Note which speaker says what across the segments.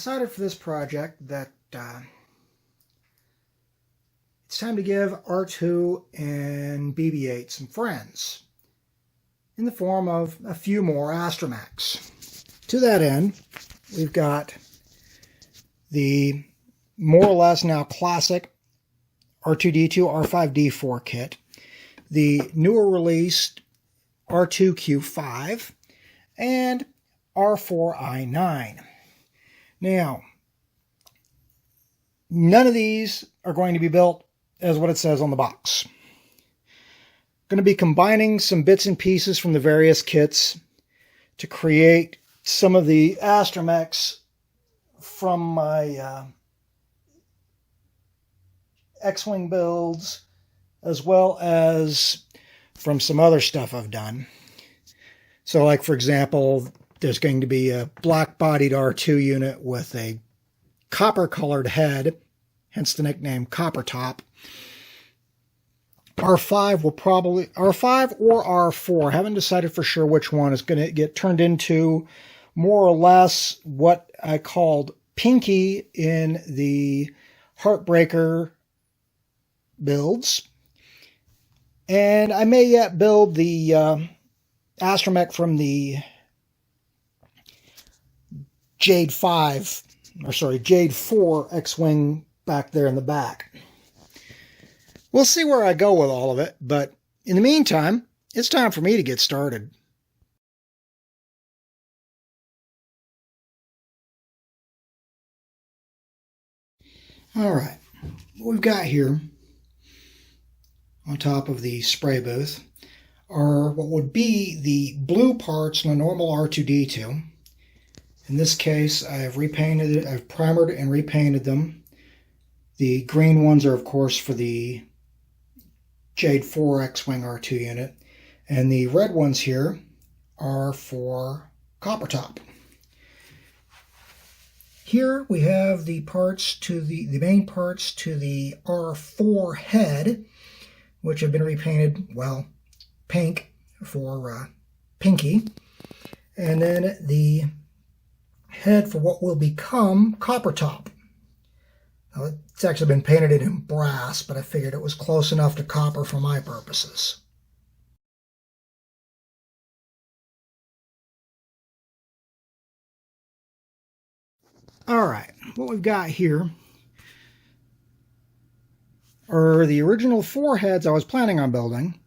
Speaker 1: decided for this project that it's time to give R2 and BB-8 some friends in the form of a few more Astromechs. To that end, we've got the more or less now classic R2-D2, R5-D4 kit, the newer released R2-Q5, and R4-I9. Now, none of these are going to be built as what it says on the box. Going to be combining some bits and pieces from the various kits to create some of the Astromechs from my X-Wing builds, as well as from some other stuff I've done. So like, for example, there's going to be a black-bodied R2 unit with a copper-colored head, hence the nickname Coppertop. R5 will probably, R5 or R4, haven't decided for sure which one, is going to get turned into more or less what I called Pinky in the Heartbreaker builds. And I may yet build the Astromech from the Jade 4 X-Wing back there in the back. We'll see where I go with all of it, but in the meantime, it's time for me to get started. All right, what we've got here on top of the spray booth are what would be the blue parts in a normal R2-D2. In this case, I've repainted it, I've primered and repainted them. The green ones are, of course, for the Jade 4 X-Wing R2 unit, and the red ones here are for Coppertop. Here we have the parts to the main parts to the R4 head, which have been repainted, well, pink for Pinky, and then the head for what will become Coppertop. Now, it's actually been painted in brass, but I figured it was close enough to copper for my purposes. All right, what we've got here are the original 4 heads I was planning on building,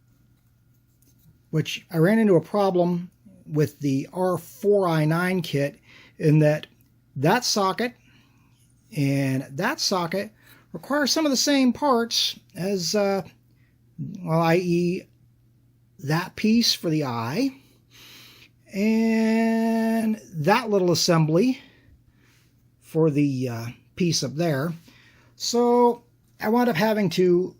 Speaker 1: which I ran into a problem with the R4-I9 kit in that that socket and that socket require some of the same parts as, well, i.e. that piece for the eye and that little assembly for the piece up there. So I wound up having to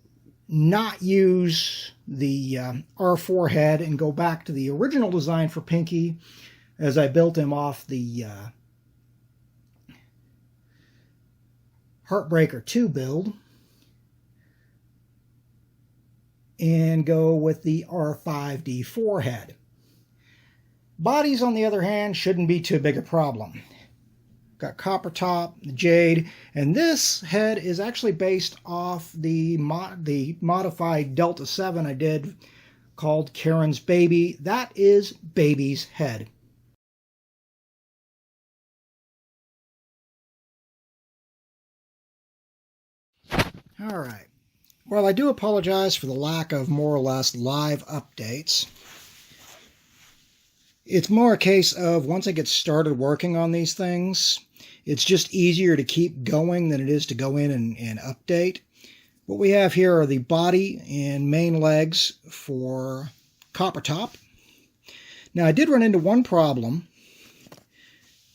Speaker 1: not use the R4 head and go back to the original design for Pinky as I built him off the Heartbreaker 2 build and go with the R5-D4 head. Bodies, on the other hand, shouldn't be too big a problem. Got Coppertop, the Jade, and this head is actually based off the modified Delta 7 I did called Karen's Baby. That is Baby's head. All right. Well, I do apologize for the lack of more or less live updates. It's more a case of once I get started working on these things, it's just easier to keep going than it is to go in and update. What we have here are the body and main legs for Coppertop. Now, I did run into one problem.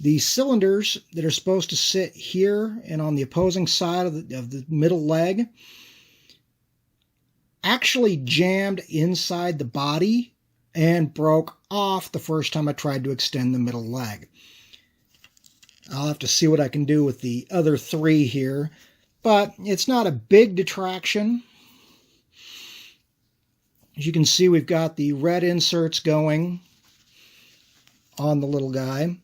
Speaker 1: The cylinders that are supposed to sit here and on the opposing side of the middle leg actually jammed inside the body and broke off the first time I tried to extend the middle leg. I'll have to see what I can do with the other 3 here, but it's not a big detraction. As you can see, we've got the red inserts going on the little guy.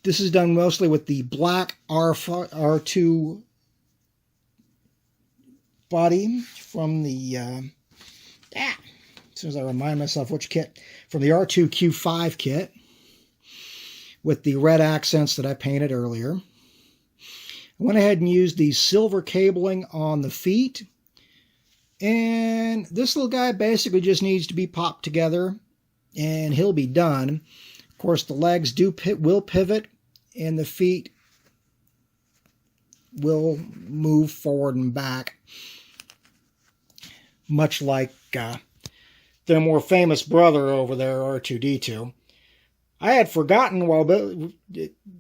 Speaker 1: This is done mostly with the black R2 body from the, as soon as I remind myself which kit, from the R2Q5 kit, with the red accents that I painted earlier. I went ahead and used the silver cabling on the feet. And this little guy basically just needs to be popped together and he'll be done. Of course, the legs will pivot and the feet will move forward and back, much like their more famous brother over there, R2-D2. I had forgotten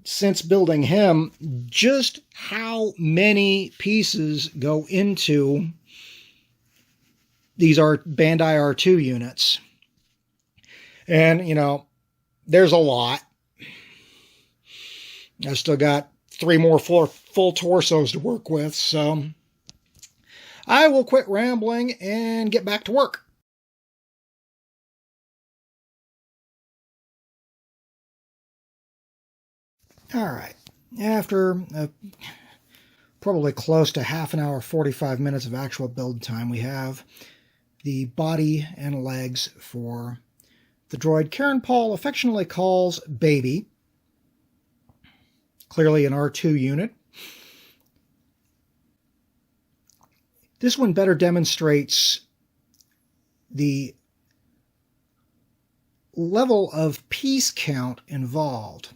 Speaker 1: since building him just how many pieces go into these Bandai R2 units. And, you know, there's a lot. I've still got 3 more full torsos to work with, so I will quit rambling and get back to work. All right, after probably close to half an hour, 45 minutes of actual build time, we have the body and legs for the droid Karen Paul affectionately calls Baby. Clearly an R2 unit. This one better demonstrates the level of piece count involved.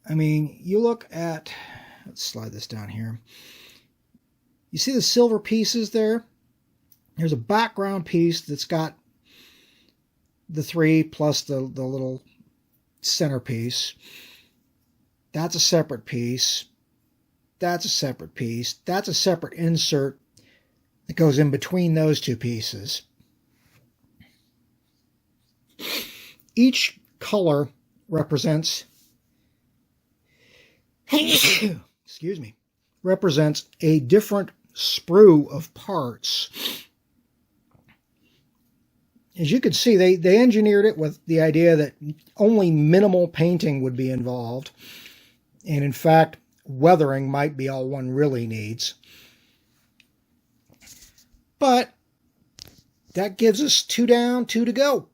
Speaker 1: I mean, you look at, let's slide this down here. You see the silver pieces there? There's a background piece that's got the 3 plus the little centerpiece. That's a separate piece. That's a separate piece. That's a separate insert that goes in between those 2 pieces. Each color represents excuse me, represents a different sprue of parts. As you can see, they engineered it with the idea that only minimal painting would be involved. And in fact, weathering might be all one really needs. But that gives us 2 down, 2 to go.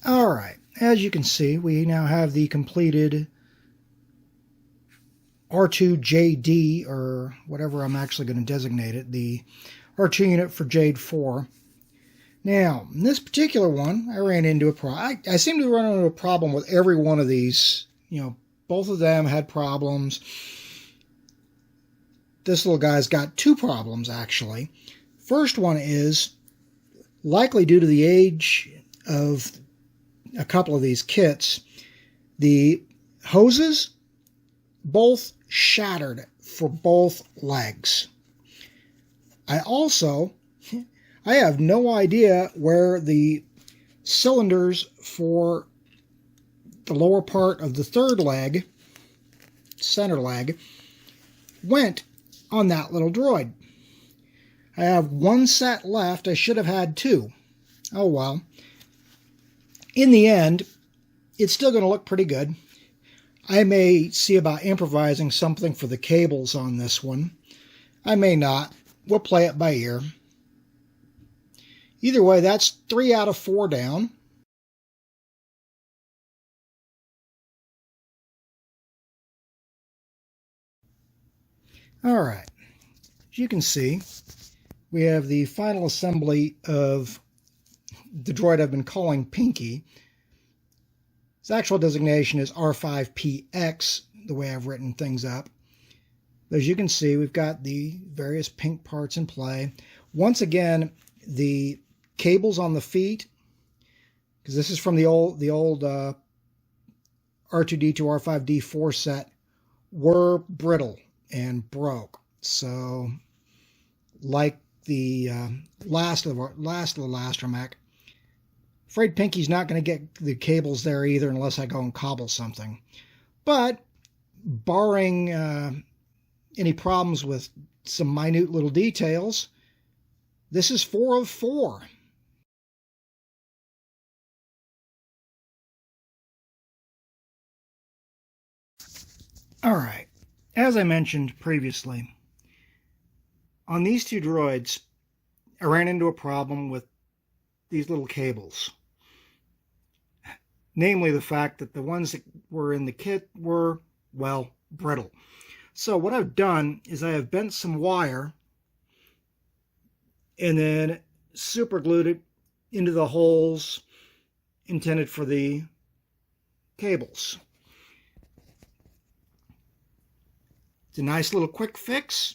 Speaker 1: All right, as you can see, we now have the completed R2JD, or whatever I'm actually going to designate it, the R2 unit for Jade 4. Now, in this particular one, I ran into a problem. I seem to run into a problem with every one of these. You know, both of them had problems. This little guy's got 2 problems, actually. First one is, likely due to the age of a couple of these kits, the hoses both shattered for both legs. I have no idea where the cylinders for the lower part of the 3rd leg, center leg, went on that little droid. I have 1 set left. I should have had 2. Oh well. In the end, it's still going to look pretty good. I may see about improvising something for the cables on this one. I may not. We'll play it by ear. Either way, that's 3 out of 4 down. All right. As you can see, we have the final assembly of the droid I've been calling Pinky. Its actual designation is R5PX, the way I've written things up. As you can see, we've got the various pink parts in play. Once again, the cables on the feet, because this is from the old R2-D2, R5-D4 set, were brittle and broke. So, like the last of the Astromech, afraid Pinky's not going to get the cables there either unless I go and cobble something. But, barring any problems with some minute little details, This is 4 of 4. All right, as I mentioned previously, on these two droids, I ran into a problem with these little cables. Namely, the fact that the ones that were in the kit were, well, brittle. So what I've done is I have bent some wire and then super glued it into the holes intended for the cables. It's a nice little quick fix.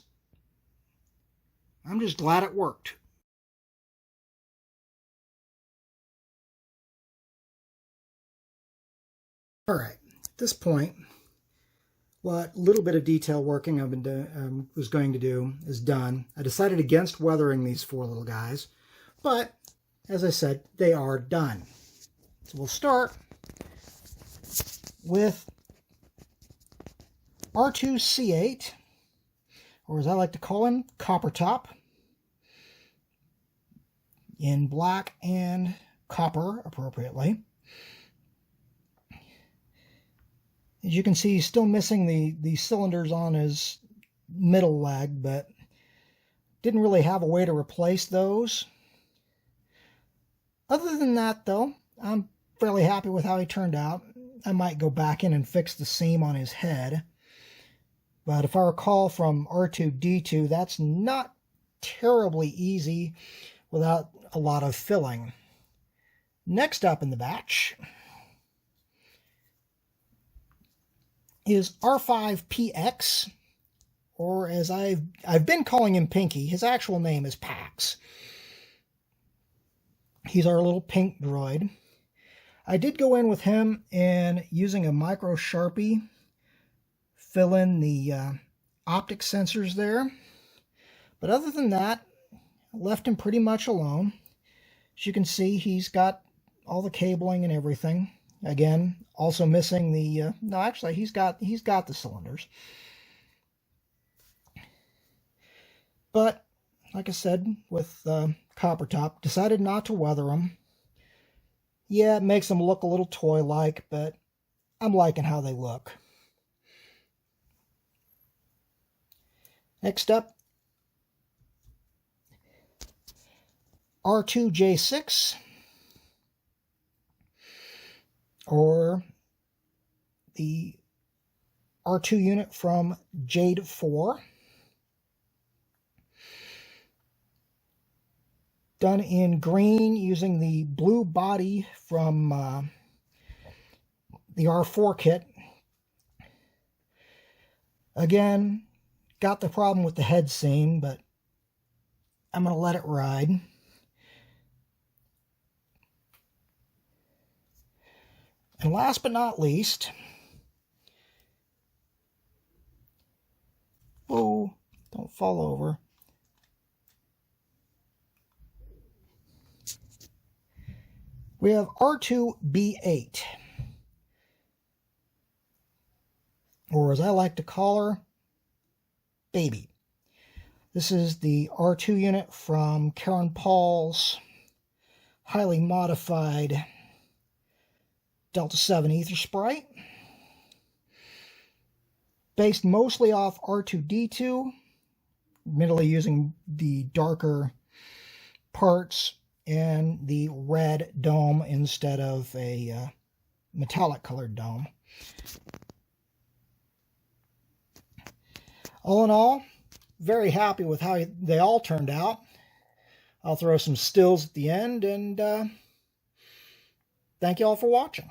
Speaker 1: I'm just glad it worked. All right, at this point, what little bit of detail working I've been was going to do is done. I decided against weathering these 4 little guys, but as I said, they are done. So we'll start with R2C8, or as I like to call him, Coppertop, in black and copper appropriately. As you can see, he's still missing the cylinders on his middle leg, but didn't really have a way to replace those. Other than that, though, I'm fairly happy with how he turned out. I might go back in and fix the seam on his head. But if I recall from R2-D2, that's not terribly easy without a lot of filling. Next up in the batch is R5PX, or as I've been calling him Pinky. His actual name is Pax. He's our little pink droid. I did go in with him and using a micro Sharpie fill in the optic sensors there. But other than that, I left him pretty much alone. As you can see, he's got all the cabling and everything. Again, also missing the no, actually he's got the cylinders. But like I said, with Coppertop, decided not to weather them. Yeah, it makes them look a little toy-like, but I'm liking how they look. Next up, R2 JaySix, or the R2 unit from Jade 4. Done in green using the blue body from the R4 kit. Again, got the problem with the head seam, but I'm going to let it ride. And last but not least, oh, don't fall over. We have R2B8, or as I like to call her, Baby. This is the R2 unit from Karen Paul's highly modified Delta 7 Ether Sprite. Based mostly off R2-D2, admittedly using the darker parts and the red dome instead of a metallic colored dome. All in all, very happy with how they all turned out. I'll throw some stills at the end, and thank you all for watching.